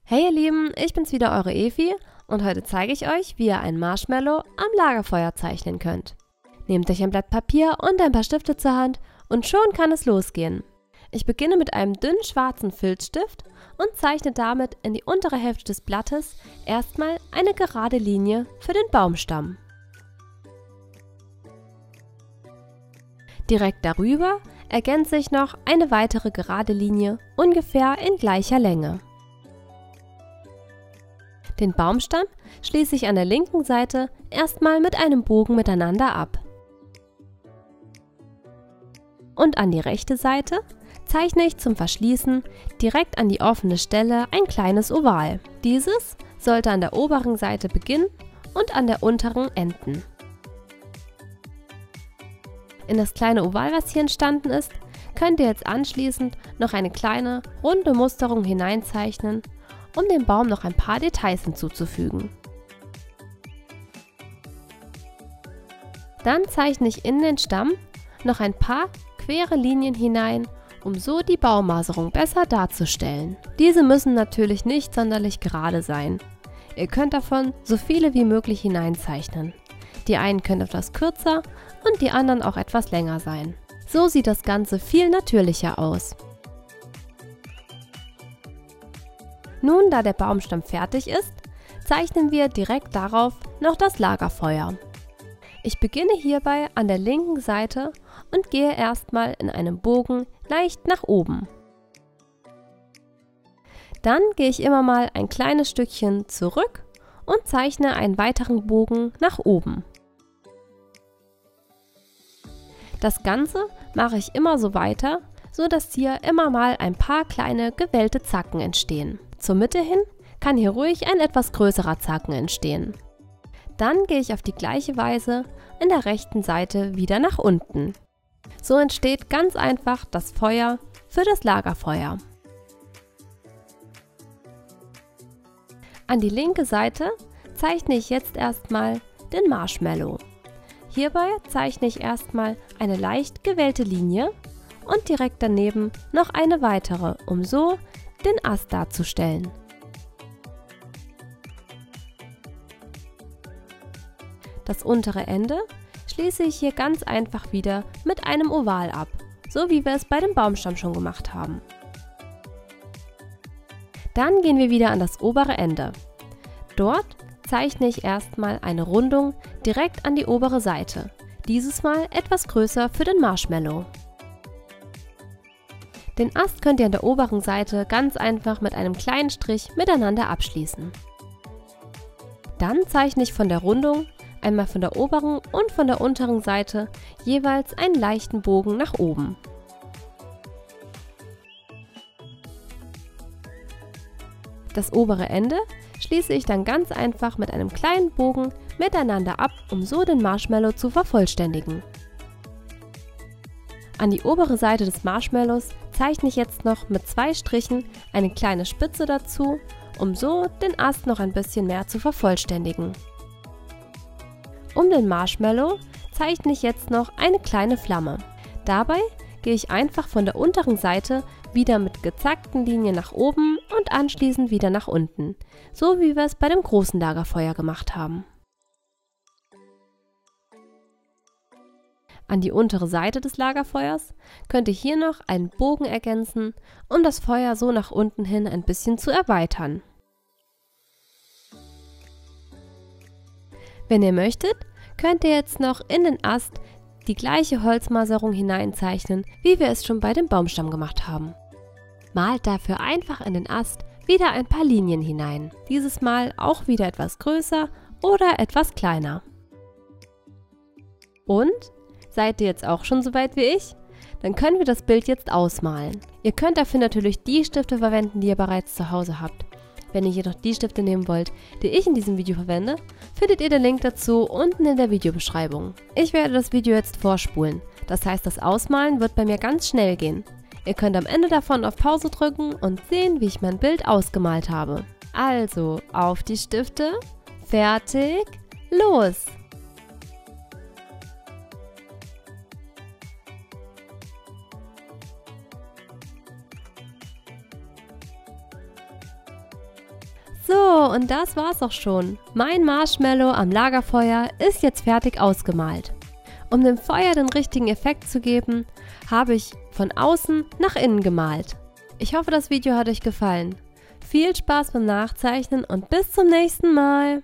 Hey ihr Lieben, ich bin's wieder, eure Evi, und heute zeige ich euch, wie ihr ein Marshmallow am Lagerfeuer zeichnen könnt. Nehmt euch ein Blatt Papier und ein paar Stifte zur Hand und schon kann es losgehen. Ich beginne mit einem dünnen schwarzen Filzstift und zeichne damit in die untere Hälfte des Blattes erstmal eine gerade Linie für den Baumstamm. Direkt darüber ergänze ich noch eine weitere gerade Linie, ungefähr in gleicher Länge. Den Baumstamm schließe ich an der linken Seite erstmal mit einem Bogen miteinander ab. Und an die rechte Seite zeichne ich zum Verschließen direkt an die offene Stelle ein kleines Oval. Dieses sollte an der oberen Seite beginnen und an der unteren enden. In das kleine Oval, was hier entstanden ist, könnt ihr jetzt anschließend noch eine kleine runde Musterung hineinzeichnen, um dem Baum noch ein paar Details hinzuzufügen. Dann zeichne ich in den Stamm noch ein paar quere Linien hinein, um so die Baummaserung besser darzustellen. Diese müssen natürlich nicht sonderlich gerade sein. Ihr könnt davon so viele wie möglich hineinzeichnen. Die einen können etwas kürzer und die anderen auch etwas länger sein. So sieht das Ganze viel natürlicher aus. Nun, da der Baumstamm fertig ist, zeichnen wir direkt darauf noch das Lagerfeuer. Ich beginne hierbei an der linken Seite und gehe erstmal in einem Bogen leicht nach oben. Dann gehe ich immer mal ein kleines Stückchen zurück und zeichne einen weiteren Bogen nach oben. Das Ganze mache ich immer so weiter, so dass hier immer mal ein paar kleine gewellte Zacken entstehen. Zur Mitte hin kann hier ruhig ein etwas größerer Zacken entstehen. Dann gehe ich auf die gleiche Weise in der rechten Seite wieder nach unten. So entsteht ganz einfach das Feuer für das Lagerfeuer. An die linke Seite zeichne ich jetzt erstmal den Marshmallow. Hierbei zeichne ich erstmal eine leicht gewellte Linie und direkt daneben noch eine weitere, um so den Ast darzustellen. Das untere Ende schließe ich hier ganz einfach wieder mit einem Oval ab, so wie wir es bei dem Baumstamm schon gemacht haben. Dann gehen wir wieder an das obere Ende. Dort zeichne ich erstmal eine Rundung direkt an die obere Seite, dieses Mal etwas größer für den Marshmallow. Den Ast könnt ihr an der oberen Seite ganz einfach mit einem kleinen Strich miteinander abschließen. Dann zeichne ich von der Rundung einmal von der oberen und von der unteren Seite jeweils einen leichten Bogen nach oben. Das obere Ende schließe ich dann ganz einfach mit einem kleinen Bogen miteinander ab, um so den Marshmallow zu vervollständigen. An die obere Seite des Marshmallows zeichne ich jetzt noch mit 2 Strichen eine kleine Spitze dazu, um so den Ast noch ein bisschen mehr zu vervollständigen. Um den Marshmallow zeichne ich jetzt noch eine kleine Flamme. Dabei gehe ich einfach von der unteren Seite wieder mit gezackten Linien nach oben und anschließend wieder nach unten, so wie wir es bei dem großen Lagerfeuer gemacht haben. An die untere Seite des Lagerfeuers könnt ihr hier noch einen Bogen ergänzen, um das Feuer so nach unten hin ein bisschen zu erweitern. Wenn ihr möchtet, könnt ihr jetzt noch in den Ast die gleiche Holzmaserung hineinzeichnen, wie wir es schon bei dem Baumstamm gemacht haben. Malt dafür einfach in den Ast wieder ein paar Linien hinein, dieses Mal auch wieder etwas größer oder etwas kleiner. Und? Seid ihr jetzt auch schon so weit wie ich? Dann können wir das Bild jetzt ausmalen. Ihr könnt dafür natürlich die Stifte verwenden, die ihr bereits zu Hause habt. Wenn ihr jedoch die Stifte nehmen wollt, die ich in diesem Video verwende, findet ihr den Link dazu unten in der Videobeschreibung. Ich werde das Video jetzt vorspulen, das heißt, das Ausmalen wird bei mir ganz schnell gehen. Ihr könnt am Ende davon auf Pause drücken und sehen, wie ich mein Bild ausgemalt habe. Also, auf die Stifte, fertig, los! So, und das war's auch schon. Mein Marshmallow am Lagerfeuer ist jetzt fertig ausgemalt. Um dem Feuer den richtigen Effekt zu geben, habe ich von außen nach innen gemalt. Ich hoffe, das Video hat euch gefallen. Viel Spaß beim Nachzeichnen und bis zum nächsten Mal!